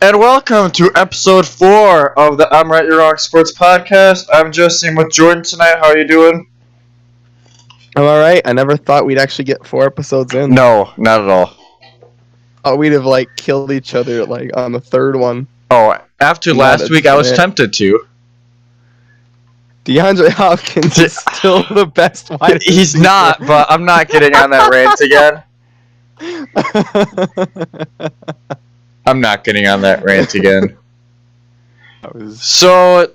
And welcome to episode 4 of the I'm Right You're Wrong Sports Podcast. I'm Justin with Jordan tonight. How are you doing? I'm alright. I never thought we'd actually get 4 episodes in. No, not at all. Oh, we'd have killed each other on the third one. Oh, after last week I was tempted to. DeAndre Hopkins is still the best wide receiver. He's not, but I'm not getting on that rant again. I'm not getting on that rant again. So,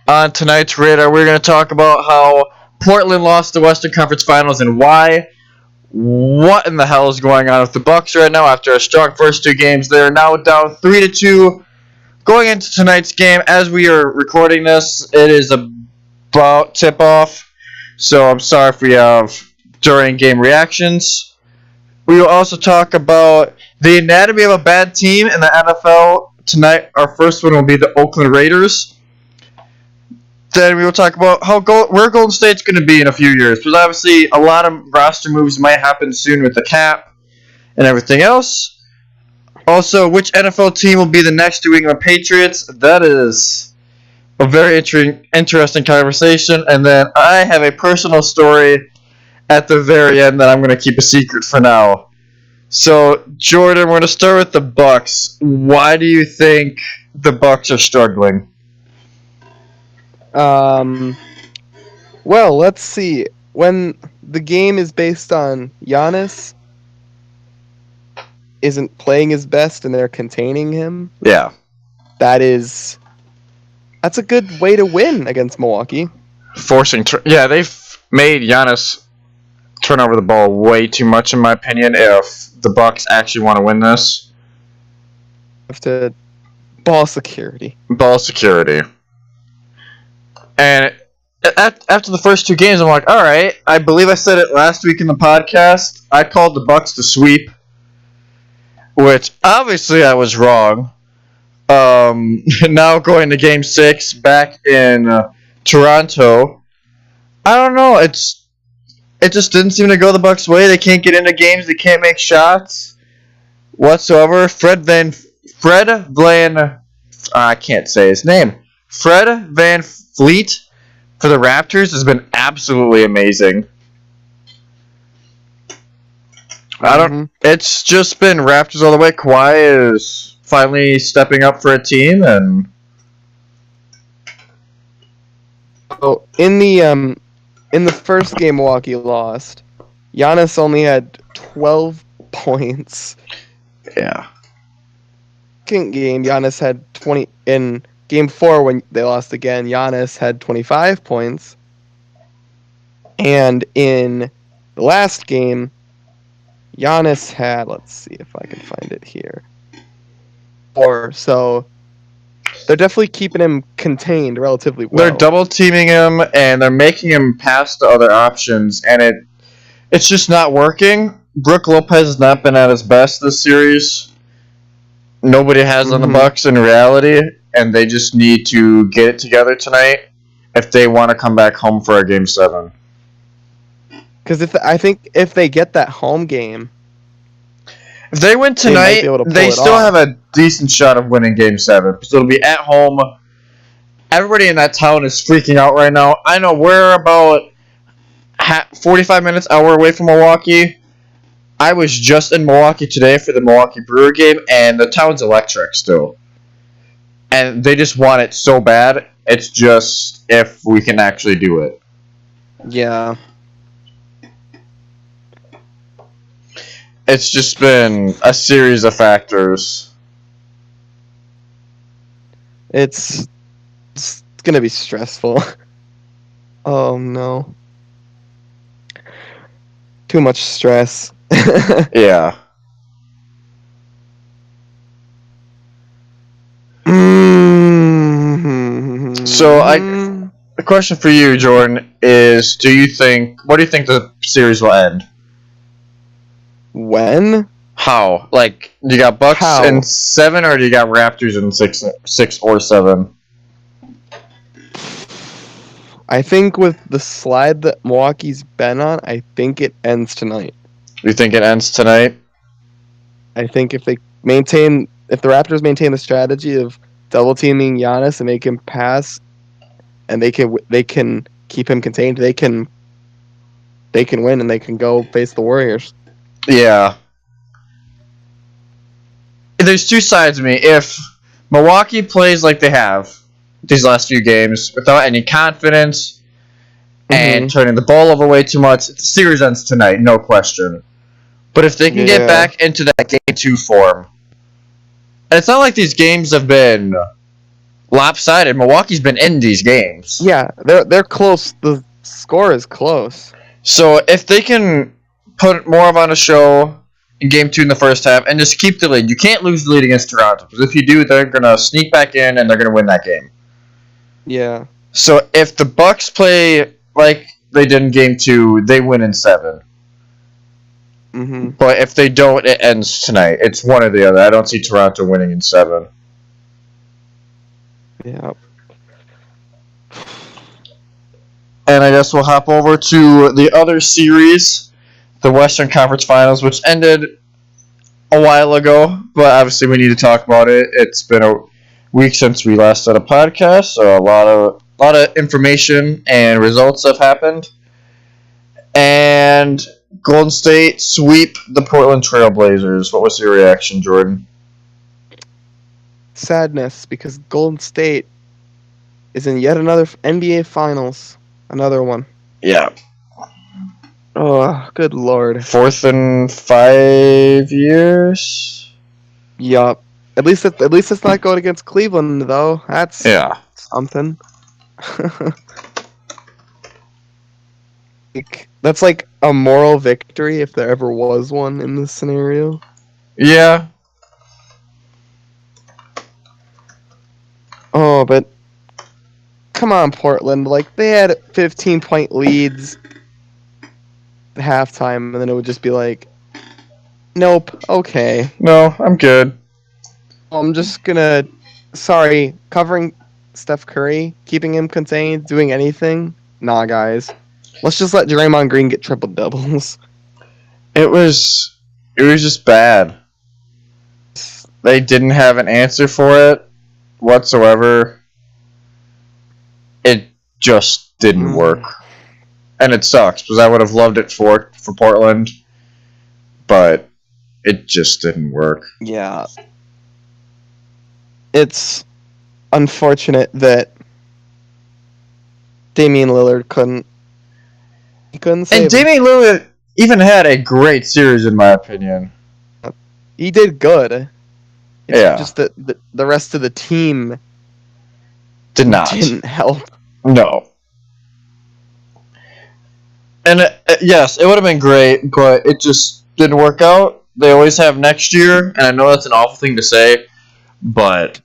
on tonight's radar, we're going to talk about how Portland lost the Western Conference Finals and why. What in the hell is going on with the Bucks right now after a strong first 2 games? They're now down 3-2 going into tonight's game. As we are recording this, it is about tip-off, so I'm sorry if we have during-game reactions. We will also talk about the anatomy of a bad team in the NFL. Tonight, our first one will be the Oakland Raiders. Then we will talk about where Golden State's going to be in a few years. Because obviously, a lot of roster moves might happen soon with the cap and everything else. Also, which NFL team will be the next New England Patriots? That is a very interesting conversation. And then I have a personal story at the very end that I'm going to keep a secret for now. So, Jordan, we're going to start with the Bucks. Why do you think the Bucks are struggling? Well, let's see. When the game is based on Giannis isn't playing his best and they're containing him, Yeah. that's a good way to win against Milwaukee. They've made Giannis turn over the ball way too much, in my opinion, if the Bucks actually want to win this. Have to ball security. And after the first 2 games, I'm like, all right, I believe I said it last week in the podcast. I called the Bucks to sweep, which obviously I was wrong. Now going to Game 6 back in Toronto, I don't know. It just didn't seem to go the Bucks' way. They can't get into games. They can't make shots whatsoever. I can't say his name. Fred VanVleet for the Raptors has been absolutely amazing. It's just been Raptors all the way. Kawhi is finally stepping up for a team, and in the first game Milwaukee lost, Giannis only had 12 points. Yeah. Second game, Giannis had 20. In Game 4, when they lost again, Giannis had 25 points. And in the last game, Giannis had, let's see if I can find it here, 4. So they're definitely keeping him contained relatively well. They're double teaming him, and they're making him pass to other options, and it's just not working. Brook Lopez has not been at his best this series. Nobody has on the Bucks in reality, and they just need to get it together tonight if they want to come back home for a Game 7. Because I think if they get that home game, if they win tonight, they still have a decent shot of winning Game 7. Because it'll be at home. Everybody in that town is freaking out right now. I know we're about 45 minutes, hour away from Milwaukee. I was just in Milwaukee today for the Milwaukee Brewer game, and the town's electric still. And they just want it so bad. It's just if we can actually do it. Yeah. It's just been a series of factors. It's going to be stressful. Oh, no. Too much stress. Yeah. So, the question for you, Jordan, is what do you think the series will end? When? How? Like, you got Bucks in 7, or do you got Raptors in 6 or 7? I think with the slide that Milwaukee's been on, I think it ends tonight. You think it ends tonight? I think if they maintain if the Raptors maintain the strategy of double teaming Giannis and make him pass, and they can keep him contained, they can win and they can go face the Warriors. Yeah. There's two sides of me. If Milwaukee plays like they have these last few games without any confidence and turning the ball over way too much, the series ends tonight, no question. But if they can get back into that Game 2 form, and it's not like these games have been lopsided. Milwaukee's been in these games. Yeah, they're close. The score is close. So if they can put more of on a show in Game 2 in the first half and just keep the lead, you can't lose the lead against Toronto, because if you do, they're going to sneak back in and they're going to win that game. Yeah. So if the Bucks play like they did in Game 2, they win in 7. Mm-hmm. But if they don't, it ends tonight. It's one or the other. I don't see Toronto winning in 7. Yeah. And I guess we'll hop over to the other series, the Western Conference Finals, which ended a while ago, but obviously we need to talk about it. It's been a week since we last did a podcast, so a lot of information and results have happened. And Golden State sweep the Portland Trail Blazers. What was your reaction, Jordan? Sadness, because Golden State is in yet another NBA Finals. Another one. Yeah. Oh, good lord. 4th in 5 years? Yup. At least it's not going against Cleveland, though. That's something. That's like a moral victory, if there ever was one in this scenario. Yeah. Oh, but come on, Portland. Like, they had 15-point leads at halftime, and then it would just be like, nope, okay. No, I'm good. I'm just gonna... Sorry, covering Steph Curry, keeping him contained, doing anything? Nah, guys. Let's just let Draymond Green get triple-doubles. It was just bad. They didn't have an answer for it whatsoever. It just didn't work. And it sucks, because I would have loved it for Portland, but it just didn't work. Yeah. It's unfortunate that Damian Lillard couldn't save And Damian Lillard even had a great series, in my opinion. He did good. It's just that the rest of the team didn't help. No. And yes, it would have been great, but it just didn't work out. They always have next year, and I know that's an awful thing to say, but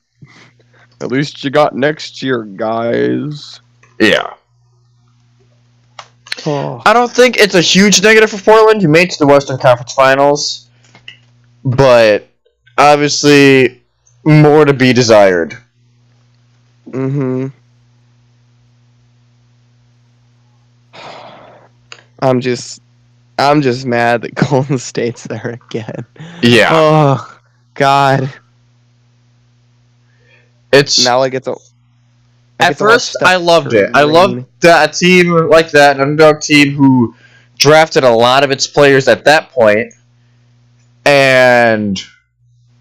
at least you got next year, guys. Yeah. Oh. I don't think it's a huge negative for Portland. You made it to the Western Conference Finals, but obviously more to be desired. Mm-hmm. I'm just mad that Golden State's there again. Yeah. Oh, God. It's now I get to. At first, I loved it. I loved that a team like that, an underdog team who drafted a lot of its players at that point, and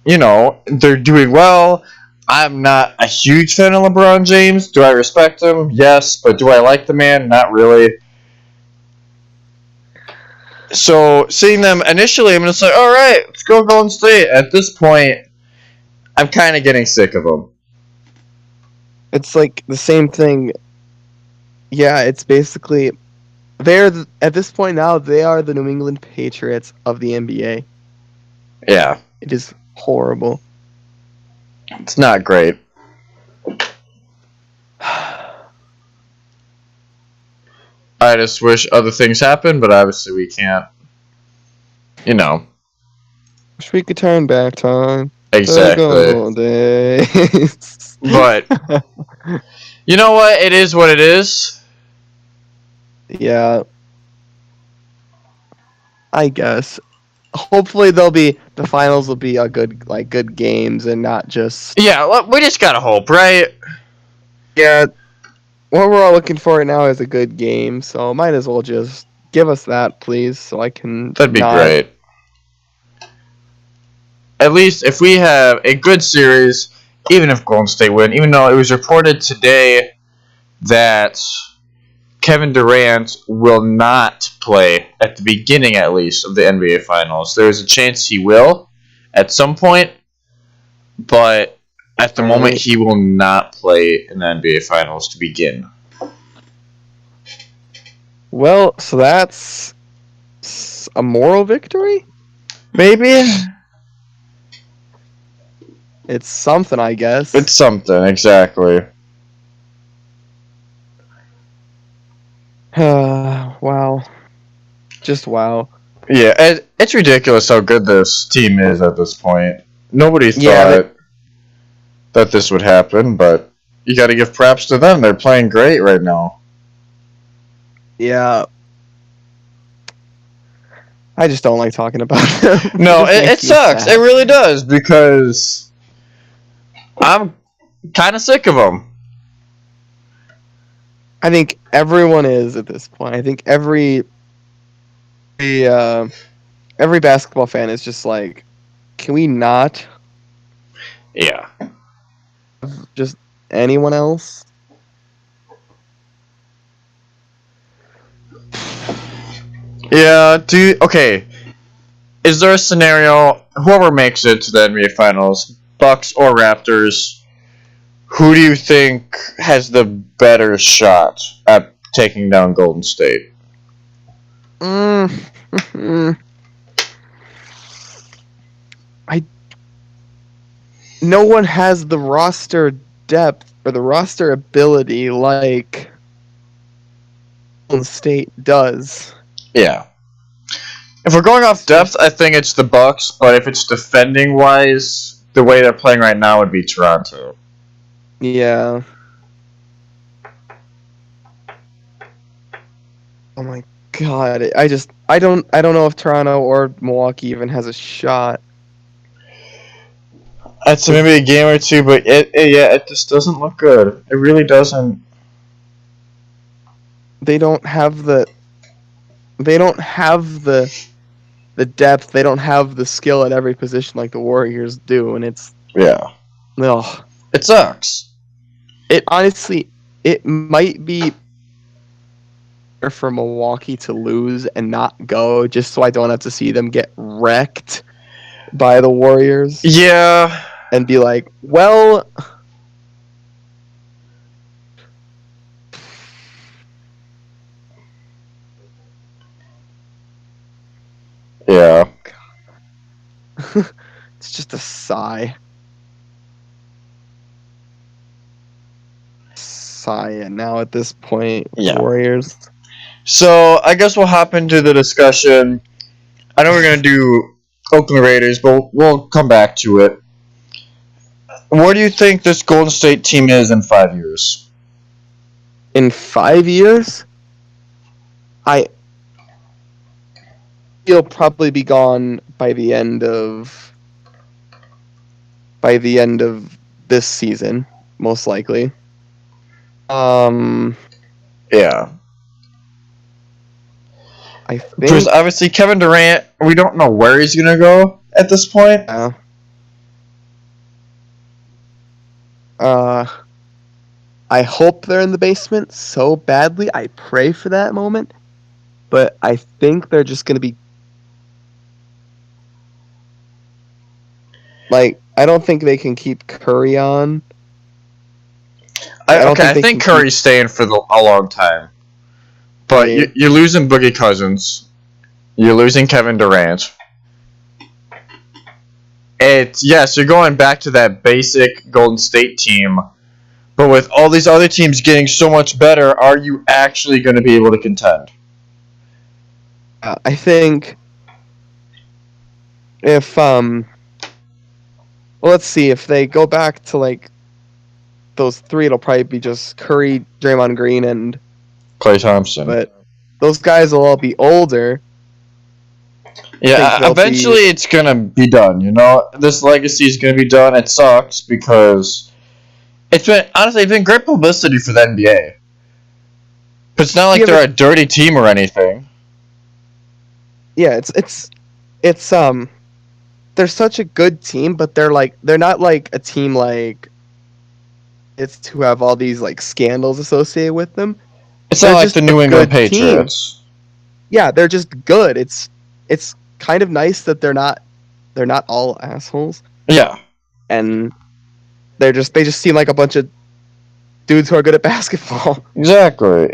they're doing well. I'm not a huge fan of LeBron James. Do I respect him? Yes, but do I like the man? Not really. So, seeing them initially, I'm just like, all right, let's go Golden State. At this point, I'm kind of getting sick of them. It's like the same thing. Yeah, it's basically... at this point now, they are the New England Patriots of the NBA. Yeah. It is horrible. It's not great. I just wish other things happened, but obviously we can't. Wish we could turn back time. Exactly. Days. But, you know what? It is what it is. Yeah. I guess. hopefully the finals will be a good games and not just Yeah, we just gotta hope, right? yeah. What we're all looking for right now is a good game, so might as well just give us that, please, so I can That'd be not. great. At least if we have a good series, even if Golden State win, even though it was reported today that Kevin Durant will not play at the beginning, at least, of the NBA Finals. There's a chance he will at some point, but at the moment he will not play in the NBA Finals to begin. Well, so that's a moral victory? Maybe? It's something, I guess. It's something, exactly. Wow. Just wow. Yeah, it's ridiculous how good this team is at this point. Nobody thought that this would happen, but you got to give props to them. They're playing great right now. Yeah. I just don't like talking about it. No, it sucks. Sad. It really does, because I'm kind of sick of them. I think everyone is at this point. I think every basketball fan is just like, can we not? Yeah. Just anyone else? Yeah, okay. Is there a scenario, whoever makes it to the NBA Finals, Bucks or Raptors, who do you think has the better shot at taking down Golden State? No one has the roster depth or the roster ability like Golden State does. Yeah. If we're going off depth, I think it's the Bucks, but if it's defending wise, the way they're playing right now would be Toronto. Yeah. Oh my god! I don't know if Toronto or Milwaukee even has a shot. I'd say maybe a game or two, but it just doesn't look good. It really doesn't. They don't have the depth. They don't have the skill at every position like the Warriors do, and it's ugh. It sucks. It honestly, it might be for Milwaukee to lose and not go, just so I don't have to see them get wrecked by the Warriors. Yeah. And be like, well, yeah. It's just a sigh. And now at this point, Warriors. So I guess we'll hop into the discussion. I know we're gonna do Oakland Raiders, but we'll come back to it. Where do you think this Golden State team is in 5 years? In 5 years? He'll probably be gone by the end of this season, most likely. Yeah. I think because obviously Kevin Durant, we don't know where he's gonna go at this point. Yeah. I hope they're in the basement so badly. I pray for that moment. But I think they're just going to be... Like, I don't think they can keep Curry on. I think Curry's staying for a long time. But you're losing Boogie Cousins. You're losing Kevin Durant. Yes, you're going back to that basic Golden State team. But with all these other teams getting so much better, are you actually going to be able to contend? I think if well, let's see, if they go back to like those three, it'll probably be just Curry, Draymond Green, and Klay Thompson. But those guys will all be older, Yeah, they'll eventually it's gonna be done. You know, this legacy is gonna be done. It sucks because it's been great publicity for the NBA. But it's not like Yeah, they're a dirty team or anything. yeah, it's they're such a good team, but they're not like a team like it's to have all these like scandals associated with them. It's They're not like just the a New England good team. Patriots. Yeah, they're just good. It's kind of nice that they're not all assholes, Yeah, and they just seem like a bunch of dudes who are good at basketball. exactly.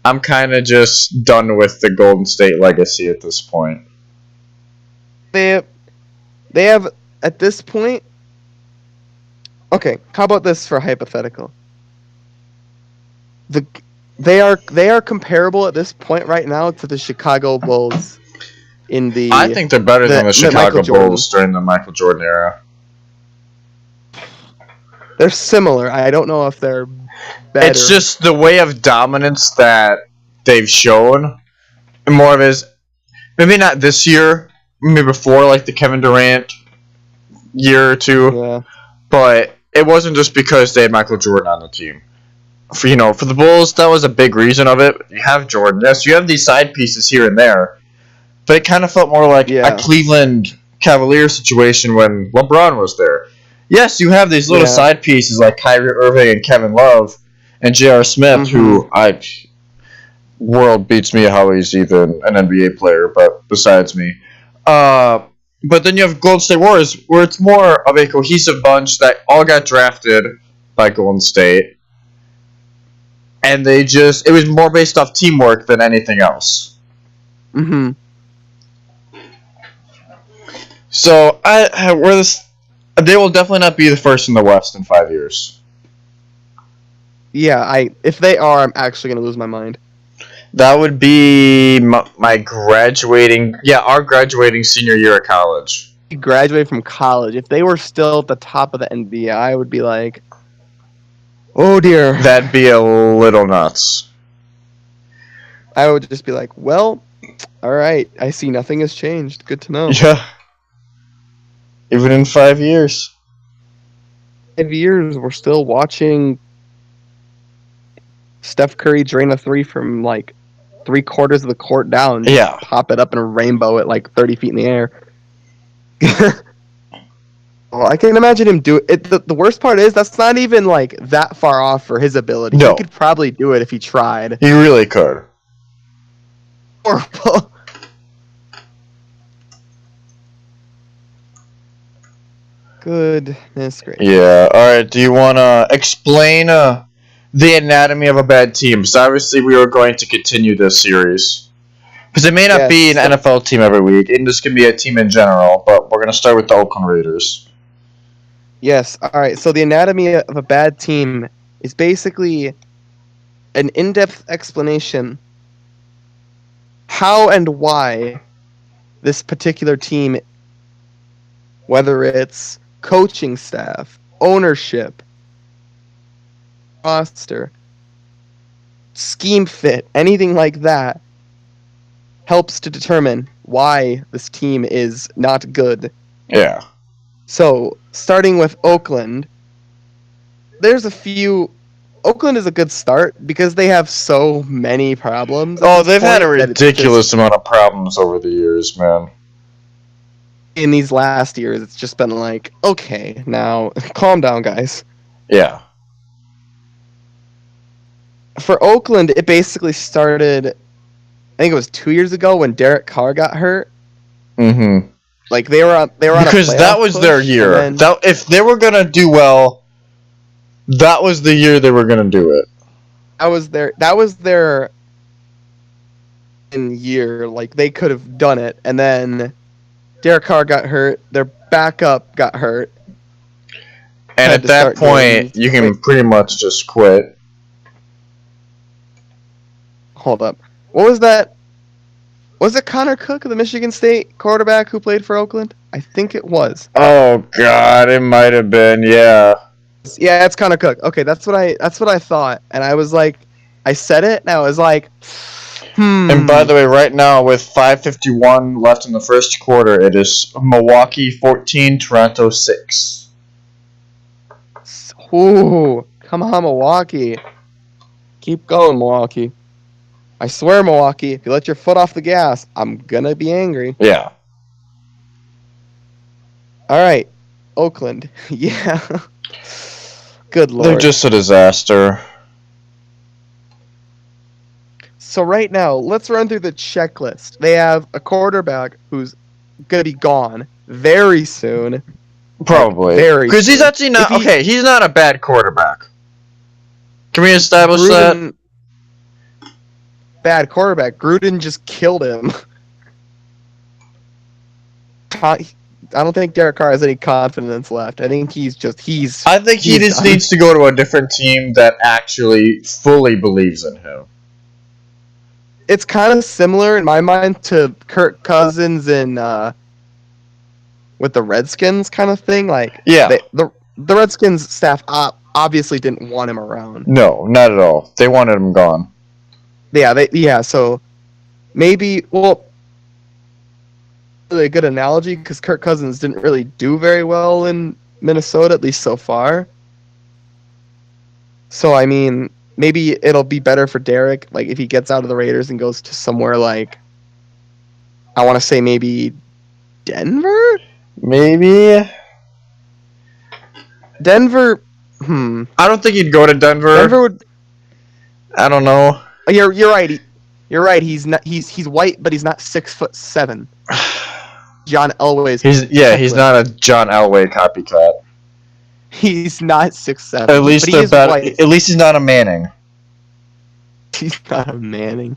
I'm kind of just done with the Golden State legacy at this point. They have at this point. Okay, how about this for a hypothetical? They are comparable at this point right now to the Chicago Bulls in the. I think they're better than the Chicago Michael Jordan. Bulls during the Michael Jordan era. They're similar. I don't know if they're better. It's just the way of dominance that they've shown. More of his, maybe not this year, maybe before, like the Kevin Durant year or two. Yeah. But it wasn't just because they had Michael Jordan on the team. For the Bulls, that was a big reason of it. You have Jordan. Yes, you have these side pieces here and there. But it kind of felt more like a Cleveland Cavaliers situation when LeBron was there. Yes, you have these little side pieces like Kyrie Irving and Kevin Love and J.R. Smith, who world beats me how he's even an NBA player, but besides me. But then you have Golden State Warriors, where it's more of a cohesive bunch that all got drafted by Golden State. And it was more based off teamwork than anything else. Mm-hmm. So, they will definitely not be the first in the West in 5 years. Yeah, if they are, I'm actually going to lose my mind. That would be my graduating... Yeah, our graduating senior year of college. Graduate from college. If they were still at the top of the NBA, I would be like, oh dear. That'd be a little nuts. I would just be like, well, alright, I see nothing has changed. Good to know. Yeah. Even in 5 years. 5 years, we're still watching Steph Curry drain a three from like 3/4 of the court down. Yeah. Pop it up in a rainbow at like 30 feet in the air. Well, I can imagine him do it. The worst part is that's not even like that far off for his ability. No. He could probably do it if he tried. He really could. Horrible. Goodness gracious. Yeah. All right. Do you want to explain the anatomy of a bad team? Because obviously we are going to continue this series. Because it may not be an NFL team every week, and this can be a team in general, but we're going to start with the Oakland Raiders. Yes. All right. So the anatomy of a bad team is basically an in-depth explanation how and why this particular team, whether it's coaching staff, ownership, roster, scheme fit, anything like that, helps to determine why this team is not good. Yeah. So, starting with Oakland, Oakland is a good start because they have so many problems. Oh, they've had a ridiculous amount of problems over the years, man. In these last years, it's just been like, okay, now calm down, guys. Yeah. For Oakland, it basically started, I think it was 2 years ago when Derek Carr got hurt. Mm-hmm. Like they were on because that was their year. If they were gonna do well, that was the year they were gonna do it. That was their year. Like they could have done it, and then Derek Carr got hurt. Their backup got hurt. And at that point, you can pretty much just quit. Hold up. What was that? Was it Connor Cook, the Michigan State quarterback who played for Oakland? I think it was. Oh God, it might have been. Yeah. Yeah, it's Connor Cook. Okay, that's what I thought, and I was like, I said it, and I was like, And by the way, right now with 5:51 left in the first quarter, it is Milwaukee 14, Toronto 6. Ooh, come on, Milwaukee. Keep going, Milwaukee. I swear, Milwaukee, if you let your foot off the gas, I'm gonna be angry. Yeah. All right, Oakland. Yeah. Good lord. They're just a disaster. So right now, let's run through the checklist. They have a quarterback who's gonna be gone very soon. Probably. Very Because he's soon. actually not... If he- Okay, he's not a bad quarterback. Can we establish that? Gruden, bad quarterback. Gruden just killed him. I don't think Derek Carr has any confidence left. I think he's. I think he he's just done. needs to go to a different team that actually fully believes in him. It's kind of similar in my mind to Kirk Cousins in with the Redskins kind of thing. Like, Yeah. the Redskins staff obviously didn't want him around. No, not at all. They wanted him gone. Yeah. So maybe really a good analogy because Kirk Cousins didn't really do very well in Minnesota, at least so far. So I mean, maybe it'll be better for Derek, like if he gets out of the Raiders and goes to somewhere like, I want to say maybe Denver. Maybe. Denver. I don't think he'd go to Denver. Denver would. I don't know. You're right. You're right. He's not. He's white, but he's not 6'7". John Elway's. He's not a John Elway copycat. He's not 6'7". At least but he is white. At least he's not a Manning. He's not a Manning.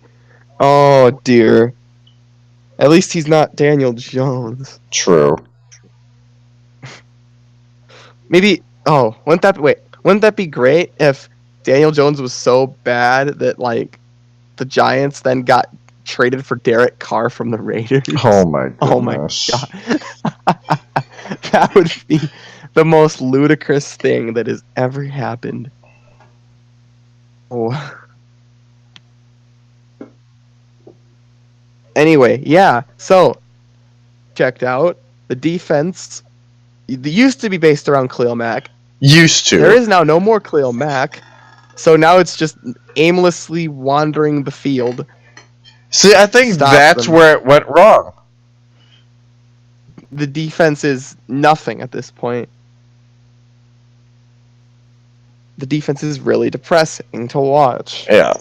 Oh dear. At least he's not Daniel Jones. True. Maybe. Oh, wouldn't that be great if Daniel Jones was so bad that like the Giants then got traded for Derek Carr from the Raiders? Oh my goodness. Oh my god. That would be the most ludicrous thing that has ever happened. Oh. Anyway, yeah. So, checked out the defense. They used to be based around Khalil Mack. Used to. There is now no more Khalil Mack. So now it's just aimlessly wandering the field. See, I think Stop that's them. where it went wrong. The defense is nothing at this point. The defense is really depressing to watch. Yeah.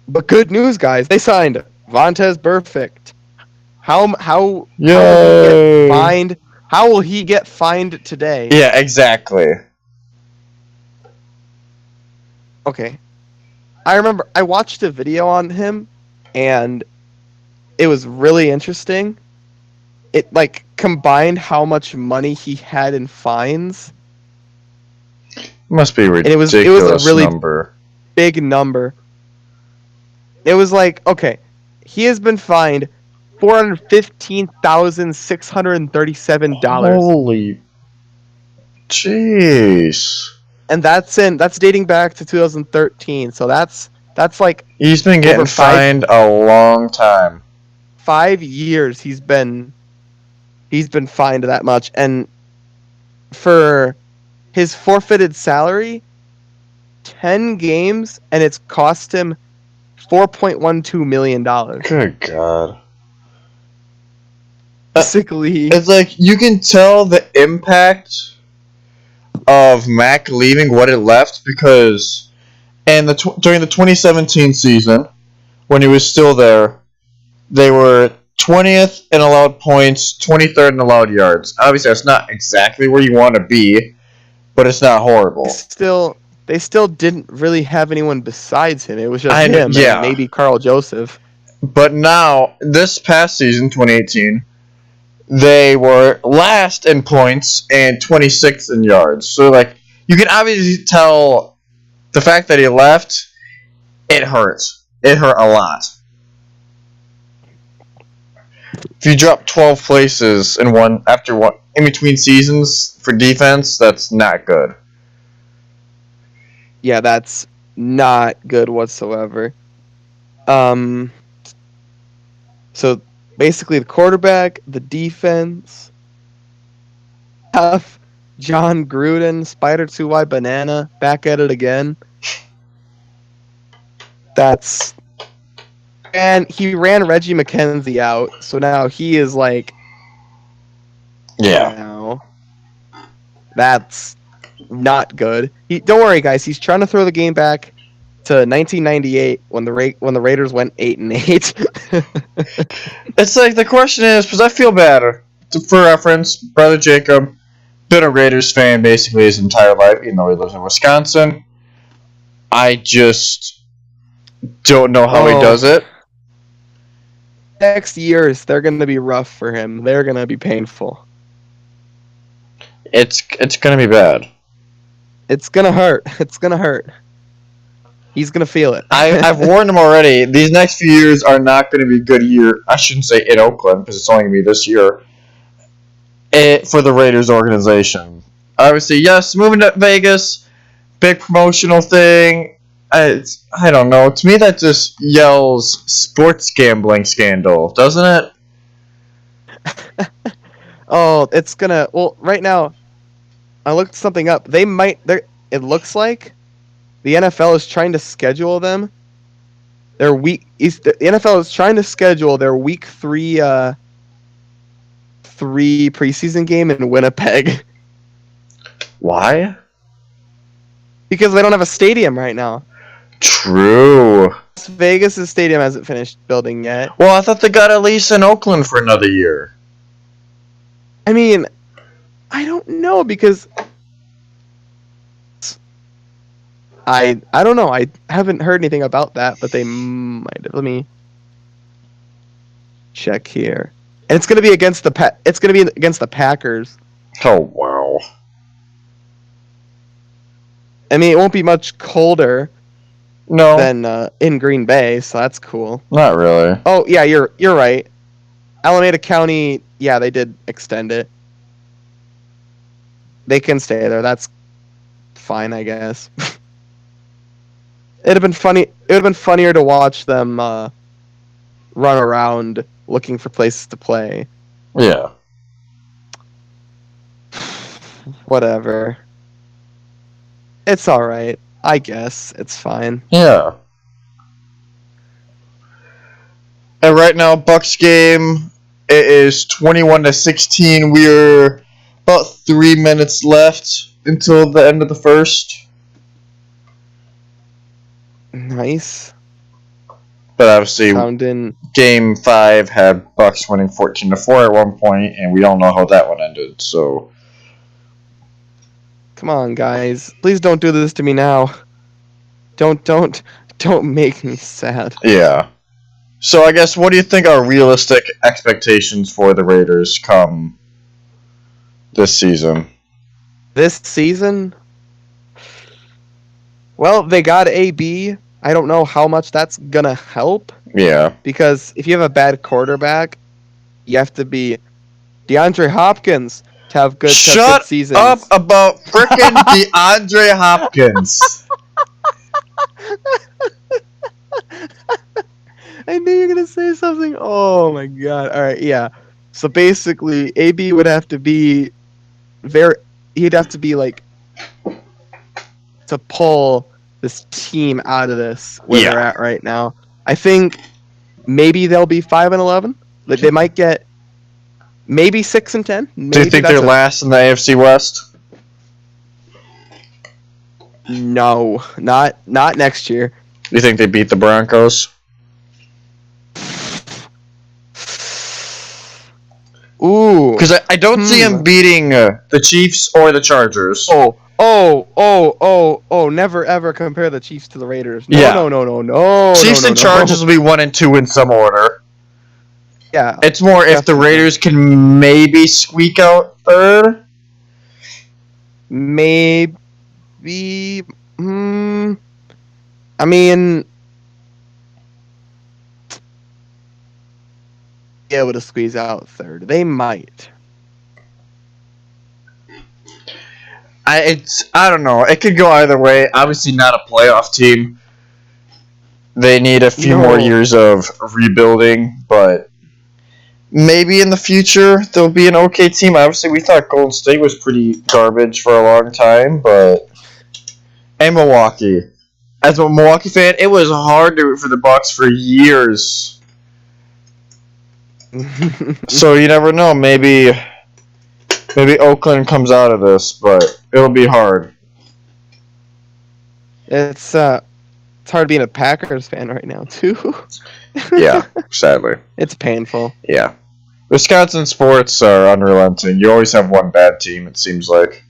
But good news, guys. They signed Vontez Burfict. How Yay! How will he get fined today? Yeah, exactly. Okay. I remember I watched a video on him and it was really interesting. It like combined how much money he had in fines. Must be a it was a ridiculous really number. Big number. It was like, okay, he has been fined $415,637. Holy jeez. And that's dating back to 2013. So that's like He's been getting over five- fined a long time. 5 years he's been fined that much, and for his forfeited salary, 10 games, and it's cost him $4.12 million. Good God. Basically, It's like you can tell the impact of Mac leaving what it left because during the 2017 season, when he was still there, they were 20th in allowed points, 23rd in allowed yards. Obviously, that's not exactly where you want to be, but it's not horrible. they still didn't really have anyone besides him. It was just I know, him yeah. and maybe Carl Joseph. But now, this past season, 2018, they were last in points and 26th in yards. So, like, you can obviously tell the fact that he left, it hurts. It hurt a lot. If you drop 12 places in between seasons for defense, that's not good. Yeah, that's not good whatsoever. Um. So basically, the quarterback, the defense, have John Gruden, Spider 2Y Banana, back at it again. And he ran Reggie McKenzie out, so now he is like, Yeah. now that's not good. Don't worry, guys. He's trying to throw the game back to 1998 when the Raiders went 8-8. It's like the question is, because I feel bad. For reference, brother Jacob, been a Raiders fan basically his entire life, even though he lives in Wisconsin. I just don't know how he does it. Next years, they're going to be rough for him. They're going to be painful. It's going to be bad. It's going to hurt. It's going to hurt. He's going to feel it. I've warned him already. These next few years are not going to be a good year. I shouldn't say in Oakland, because it's only going to be this year. For the Raiders organization. Obviously, yes, moving to Vegas, big promotional thing. I don't know. To me, that just yells sports gambling scandal, doesn't it? Oh, it's going to... Well, right now, I looked something up. It looks like the NFL is trying to schedule them. The NFL is trying to schedule their week 3 preseason game in Winnipeg. Why? Because they don't have a stadium right now. True. Las Vegas' stadium hasn't finished building yet. Well, I thought they got a lease in Oakland for another year. I mean, I don't know because I don't know. I haven't heard anything about that, but they might have. Let me check here. And it's going to be against the Packers. Oh, wow. I mean, it won't be much colder No, than in Green Bay, so that's cool. not really. Oh, yeah, you're right. Alameda County, yeah, they did extend it. They can stay there. That's fine, I guess. It'd have been funny. It would have been funnier to watch them run around looking for places to play. Yeah. Whatever. It's all right. I guess it's fine. Yeah. And right now, Bucks game, it is 21-16. We're about 3 minutes left until the end of the first. Nice. But obviously, Sounding. Game 5 had Bucks winning 14-4 at one point, and we don't know how that one ended. So, Come on, guys. Please don't do this to me now. Don't make me sad. yeah. So I guess, what do you think are realistic expectations for the Raiders come this season? This season? Well, they got AB. I don't know how much that's gonna help. Yeah. Because if you have a bad quarterback, you have to be DeAndre Hopkins to have good seasons. Shut up about frickin' DeAndre Hopkins. I knew you were gonna say something. Oh my god! All right, yeah. So basically, AB would have to be he'd have to be like to pull this team out of this where they're at right now. I think maybe they'll be 5-11. Like they might get maybe 6-10. Do you think they're last in the AFC West? No, not next year. You think they beat the Broncos? Ooh. Because I don't see them beating the Chiefs or the Chargers. Oh, never ever compare the Chiefs to the Raiders. No. Chiefs and Chargers will be 1 and 2 in some order. Yeah. It's more if the Raiders can maybe squeak out third. Maybe. I mean, be able to squeeze out third. They might. I don't know. It could go either way. Obviously, not a playoff team. They need a few more years of rebuilding, but maybe in the future they'll be an okay team. Obviously, we thought Golden State was pretty garbage for a long time, and Milwaukee. As a Milwaukee fan, it was hard to root for the Bucks for years. So you never know. Maybe Oakland comes out of this, but it'll be hard. It's hard being a Packers fan right now too. Yeah, sadly. It's painful. Yeah. Wisconsin sports are unrelenting. You always have one bad team, it seems like.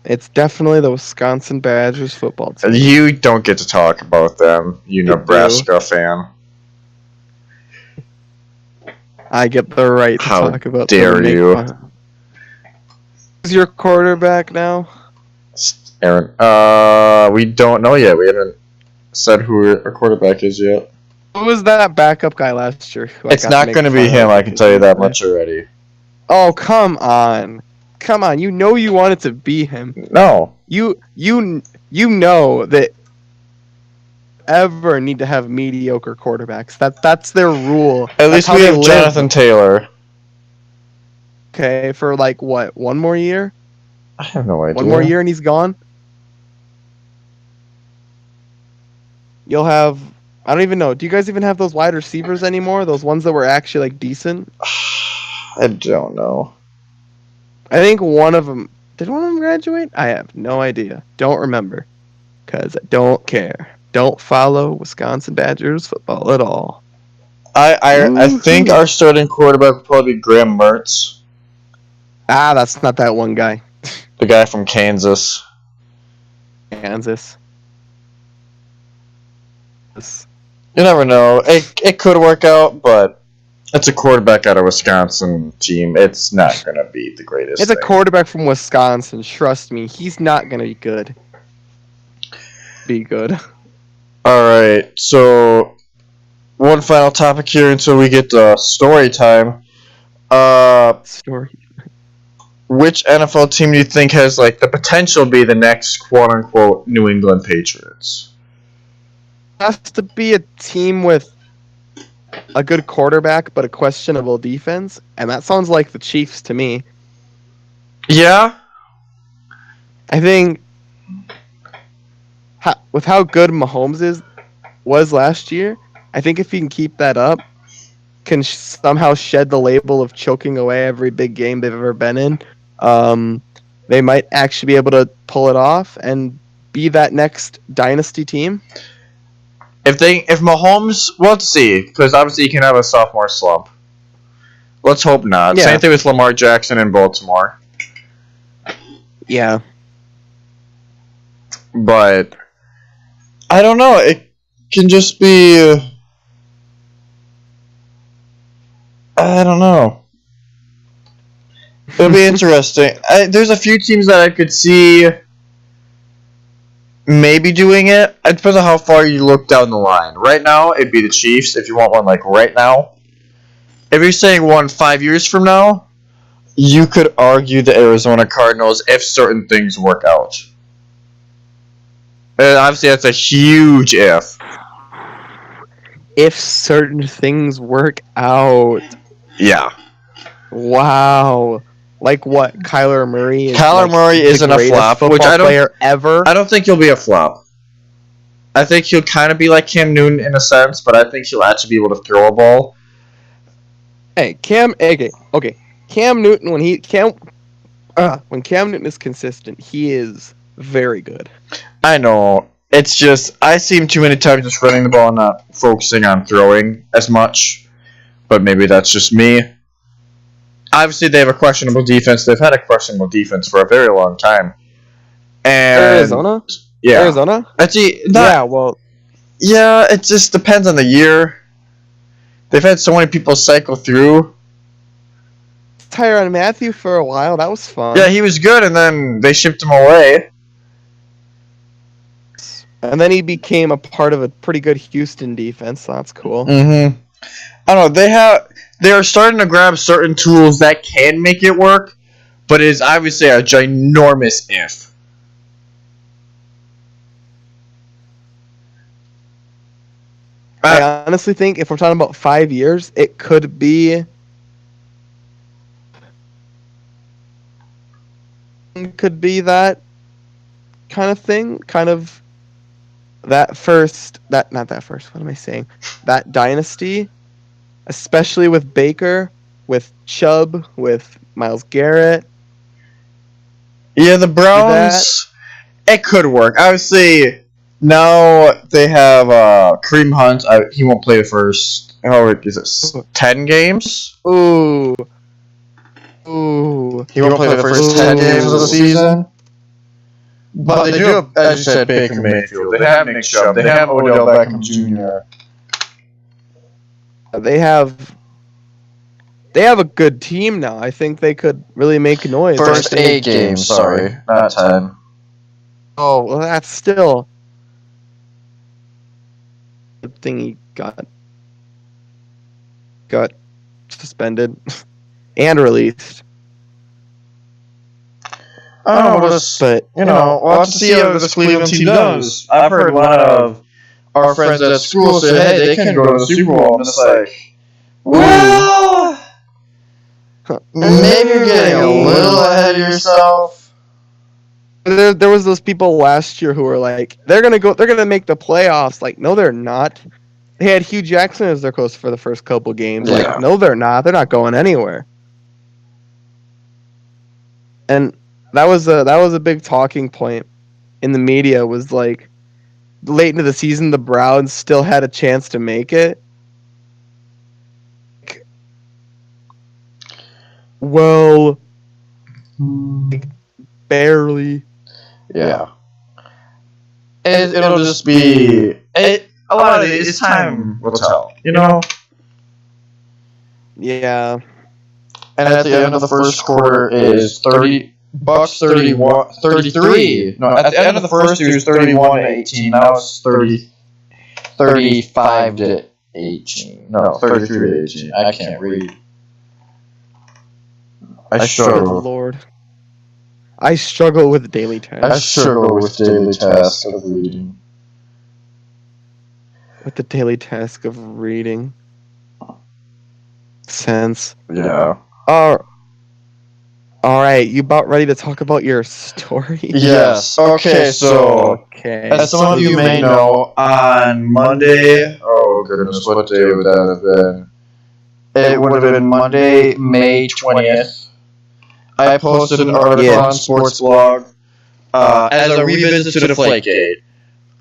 It's definitely the Wisconsin Badgers football team. You don't get to talk about them, you Nebraska fan. I get the right to talk about them. How dare you? Who's your quarterback now? Aaron. We don't know yet. We haven't said who our quarterback is yet. Who was that backup guy last year? It's not going to be him, I can tell you that much already. Oh, come on. Come on. You know you wanted to be him. No. You know that ever need to have mediocre quarterbacks. That's their rule. At least we have Jonathan Taylor. Okay, for like what? One more year? I have no idea. One more year and he's gone? You'll have... I don't even know. Do you guys even have those wide receivers anymore? Those ones that were actually like decent? I don't know. I think one of them... Did one of them graduate? I have no idea. Don't remember. Because I don't care. Don't follow Wisconsin Badgers football at all. I think our starting quarterback will probably be Graham Mertz. Ah, that's not that one guy. The guy from Kansas. Kansas. You never know. It could work out, but it's a quarterback out of Wisconsin team. It's not going to be the greatest It's a quarterback from Wisconsin. Trust me. He's not going to be good. All right. So, one final topic here until we get to story time. Story. Which NFL team do you think has like the potential to be the next quote-unquote New England Patriots? Has to be a team with a good quarterback but a questionable defense, and that sounds like the Chiefs to me. Yeah? I think with how good Mahomes was last year, I think if he can keep that up, can somehow shed the label of choking away every big game they've ever been in, they might actually be able to pull it off and be that next dynasty team. If Mahomes, we'll see, because obviously he can have a sophomore slump. Let's hope not. Yeah. Same thing with Lamar Jackson in Baltimore. Yeah. But I don't know. It can just be. I don't know. It'll be interesting. There's a few teams that I could see maybe doing it. It depends on how far you look down the line. Right now, it'd be the Chiefs if you want one like right now. If you're saying one 5 years from now, you could argue the Arizona Cardinals if certain things work out. And obviously, that's a huge if. If certain things work out. Yeah. Wow. Like what? Kyler Murray is Murray isn't a flop, which I don't player ever. I don't think he'll be a flop. I think he'll kind of be like Cam Newton in a sense, but I think he'll actually be able to throw a ball. Hey, Cam Newton when Cam Newton is consistent, he is very good. I know. It's just I see him too many times just running the ball and not focusing on throwing as much. But maybe that's just me. Obviously, they have a questionable defense. They've had a questionable defense for a very long time. And Arizona? Yeah. Arizona? Actually, Yeah, it just depends on the year. They've had so many people cycle through. Tyrann Mathieu for a while. That was fun. Yeah, he was good, and then they shipped him away. And then he became a part of a pretty good Houston defense. So that's cool. Mm-hmm. I don't know. They're starting to grab certain tools that can make it work, but it is obviously a ginormous if. I honestly think if we're talking about 5 years, it could be that kind of thing, kind of that first, that not that first. What am I saying? That dynasty, especially with Baker, with Chubb, with Myles Garrett. Yeah, the Browns, it could work. Obviously, now they have Kareem Hunt. He won't play the first, how is it, 10 games? Ooh. He won't play the first 10 games of the season. But But they do have, as you said, Baker Mayfield. They have Nick Chubb. They have Odell Beckham Jr. They have a good team now. I think they could really make noise. First 8 games, sorry, not 10. Oh, well, that's still the thing. He got suspended and released. I don't know, But you know, we'll have to see how this Cleveland team does. I've heard a lot of our friends at school say, hey, they can go to the Super Bowl. And it's like, well, maybe you're getting a little ahead of yourself. There was those people last year who were like, they're gonna make the playoffs. Like, no, they're not. They had Hugh Jackson as their coach for the first couple games. Yeah. Like, no, they're not. They're not going anywhere. And that was a big talking point in the media. Was like, late into the season, the Browns still had a chance to make it. Well, barely. Yeah. It'll just be... a lot of it is time will tell, you know? Yeah. And at the end of the first quarter is Bucks 33. No, at the end of the first it was 31-18. Now it's 35 to 18. No, 33 to 18. I can't read. I Good struggle. Lord. I struggle with daily tasks. I struggle with daily task of reading. With the daily task of reading. Sense. Yeah. All right, you about ready to talk about your story? Yes. Okay, so Okay. as some of you may know, on Monday, oh goodness, what day would that have been? It would have been Monday, May 20th. I posted an article on Sports Blog as a revisit to Deflategate.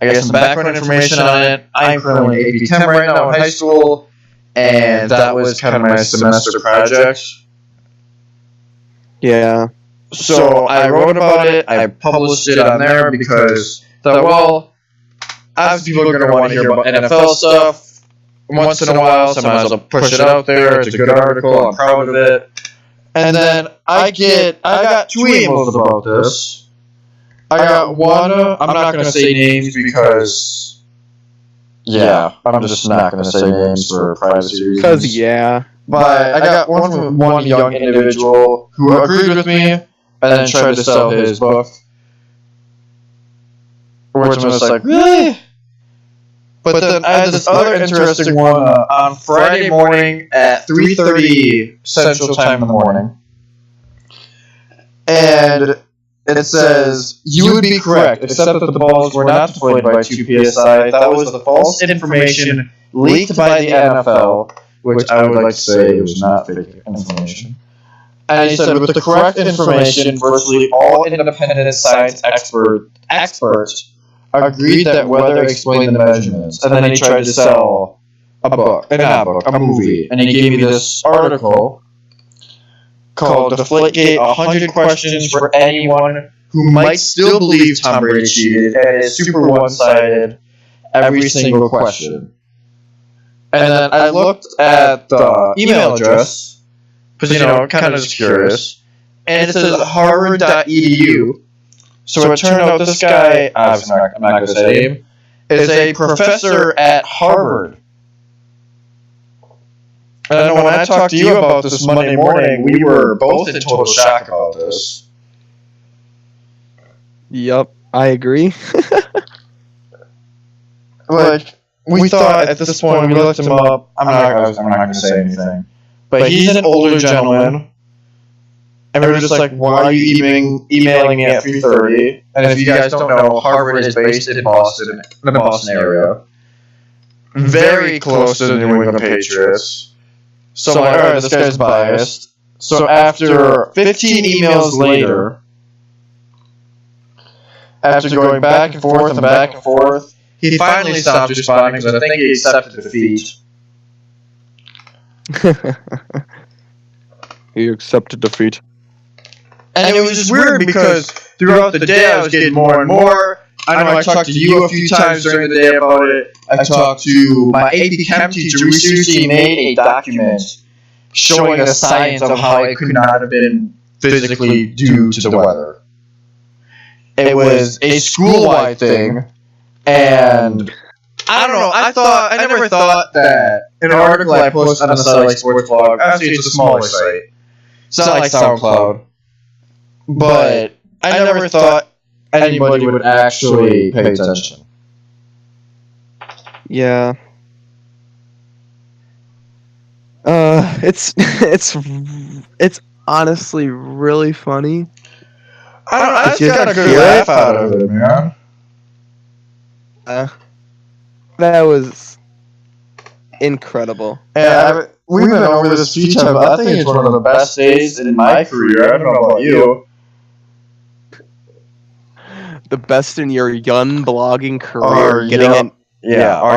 I got some background information on it. I'm currently AP Chem right now in high school, and that was kind of my semester project. Yeah. So I wrote about it. I published it on there because thought, well, obviously people are going to want to hear about NFL stuff once in a while, so I might as well push it out there. It's a good article. I'm proud of it. And then I got 2 emails about this. I got one. I'm not going to say names because, yeah, I'm just not going to say names for privacy reasons. Because, yeah. But I got one from one young individual who agreed with me and then tried to sell his book. Which I was like, really? But then I had this other interesting one on Friday morning at 3:30 Central Time in the morning. And it says, you would be correct, except that the balls were not deflated by 2 PSI. That was the false information leaked by the NFL, which I would like to say was not fake information. And he said, with the correct information, virtually all independent science experts agreed that weather explained the measurements. And then he tried to sell a movie. And he gave me this article called Deflategate 100 Questions for Anyone Who Might Still Believe Tom Brady Cheated, and is super one-sided, every single question. And then I looked at the email address, because, you know, kind of just curious, and it says harvard.edu. So it turned out this guy, I'm not going to say his name, is a professor at Harvard. And I know when I talked to you about this Monday morning, we were both in total shock about this. Yep, I agree. Like, we thought at this point, we looked him up. I'm not going to say anything. But he's an older gentleman. And we were just like, why are you emailing me at 3:30? And if you guys don't know, Harvard is based in Boston, in the Boston area. Very close to the New England Patriots. So I'm like, alright, this guy's biased. So after 15 emails later, after going back and forth, he finally stopped responding because I think he accepted defeat. He accepted defeat. And it was just weird because throughout the day I was getting more and more. I know I talked to you a few times during the day about it. I talked to my AP Chem teacher. We seriously made a document showing the science of how it could not have been physically due to the weather. It was a school-wide thing, and I don't know. I never thought that an article I post on a site like Sports Blog. Obviously, it's a smaller site. It's not like SoundCloud, but I never thought anybody would actually pay attention. Yeah. It's honestly really funny. I just got a good laugh out of it, man. That was incredible. And we've been over this a few times. I think it's one of the best days in my career. I don't know about you. The best in your young blogging career. Our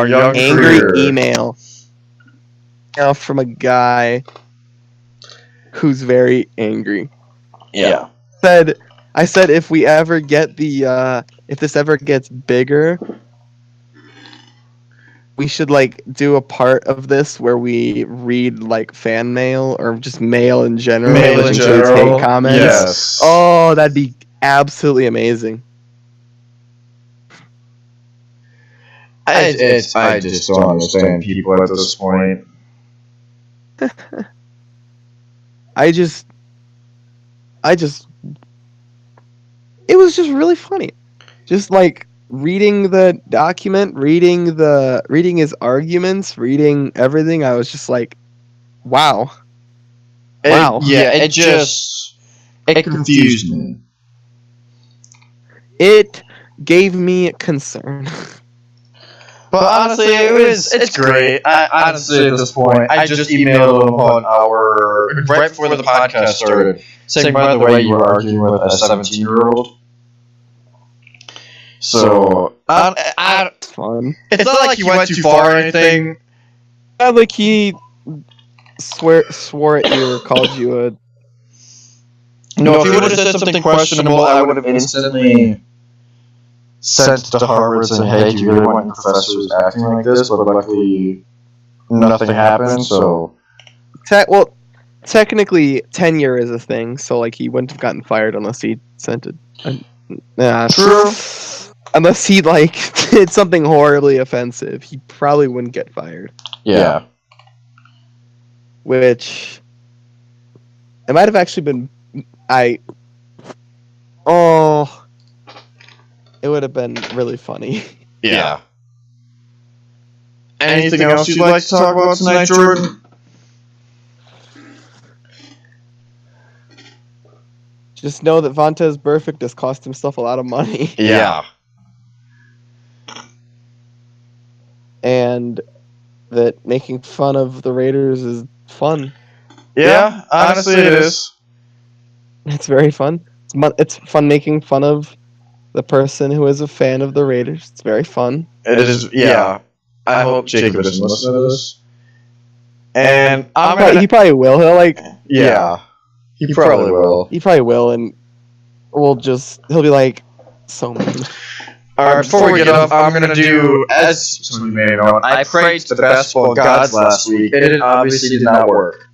young angry career. email from a guy who's very angry. Yeah. I said if we ever get if this ever gets bigger, we should do a part of this where we read fan mail or just mail in general. Mail in general. Hate comments. Yes. Oh, that'd be absolutely amazing. I just don't understand people at this point. I just it was just really funny. Just reading the document, reading his arguments, reading everything, I was just like, wow. Wow. It confused me. It gave me concern. But honestly, it's great. Honestly, at this point, I just emailed him about an hour right before the podcast started, saying, by the way, you were arguing with a 17-year-old. So, It's fun. It's not like he went too far or anything. Not like he swore at you or called you a... No, if he would have said something questionable, I would have instantly sent to Harvard saying, hey, do you really want your professors acting like this? But luckily, nothing happened, so... Technically, tenure is a thing, so he wouldn't have gotten fired unless he sent it. True. Unless he did something horribly offensive, he probably wouldn't get fired. Yeah. Which it might have actually been. It would have been really funny. Yeah. Anything else you'd like to talk about tonight, Jordan? Just know that Vontaze Burfict has cost himself a lot of money. Yeah. And that making fun of the Raiders is fun. Yeah, honestly it is. It's very fun. It's fun making fun of the person who is a fan of the Raiders. It's very fun. It is, yeah. I hope Jacob doesn't listen to this. And he probably will. Yeah. He probably will. He probably will, and he'll be like, so mean. Alright, before we get off, I'm going to do, as some of you may know, I prayed to the basketball gods last week. It obviously did not work.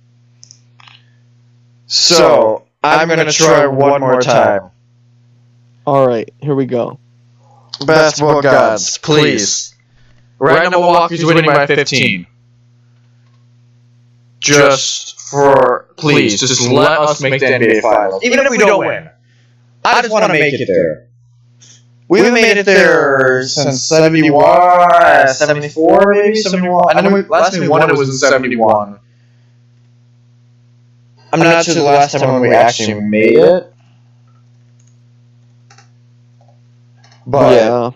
So, I'm going to try one more time. Alright, here we go. Basketball gods, please. Right now, Milwaukee's winning by 15. Just let us make the NBA Finals. Even if we don't win. I just want to make it there. We haven't made it there since 71, 74 maybe, 71. I know last time we won it was in 71. I'm not sure the last time when we actually made it. But yeah.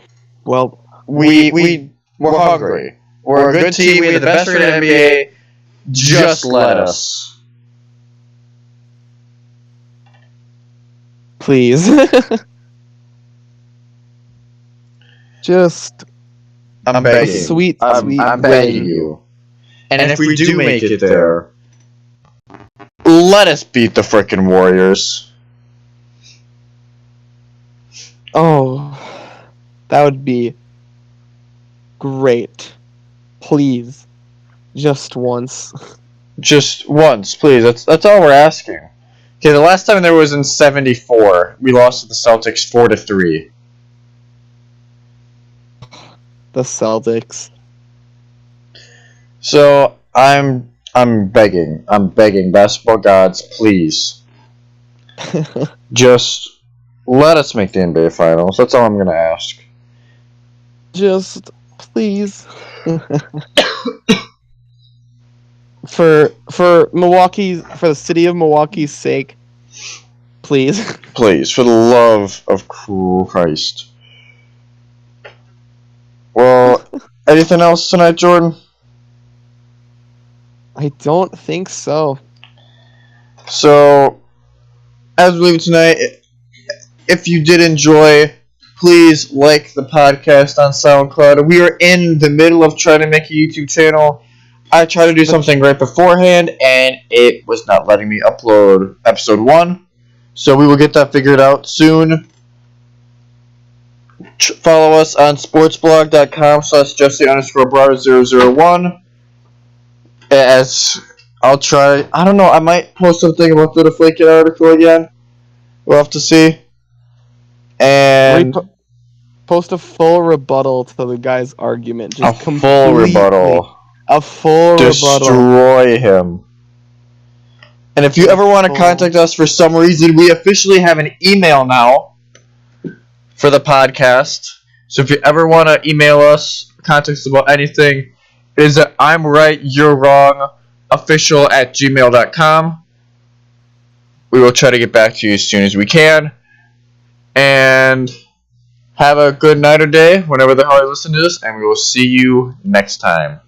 Well, we're hungry. We're a good team. We have the best rated NBA. Just let us. please. Just I'm a begging. sweet I'm begging win. you. And if we do make it there, let us beat the frickin' Warriors. Oh, that would be great. Please, just once. Just once, please. That's all we're asking. Okay, the last time there was in 74. We lost to the Celtics 4-3. The Celtics. So I'm begging. I'm begging basketball gods, please. Just let us make the NBA Finals. That's all I'm gonna ask. Just please. For Milwaukee, for the city of Milwaukee's sake, please. Please, for the love of Christ. Well, anything else tonight, Jordan? I don't think so. So, as we leave tonight, if you did enjoy, please like the podcast on SoundCloud. We are in the middle of trying to make a YouTube channel. I tried to do something right beforehand, and it was not letting me upload episode 1. So we will get that figured out soon. Follow us on sportsblog.com/Jesse_Browder001. As I'll try, I don't know, I might post something about the Deflategate article again. We'll have to see. And Post a full rebuttal to the guy's argument. Just a full rebuttal. A full rebuttal. Destroy him. And if you ever want to contact us for some reason, we officially have an email now for the podcast. So if you ever want to email us, contact us about anything, it is at I'm right, you're wrong, official@gmail.com. We will try to get back to you as soon as we can. And have a good night or day whenever the hell you listen to this, and we will see you next time.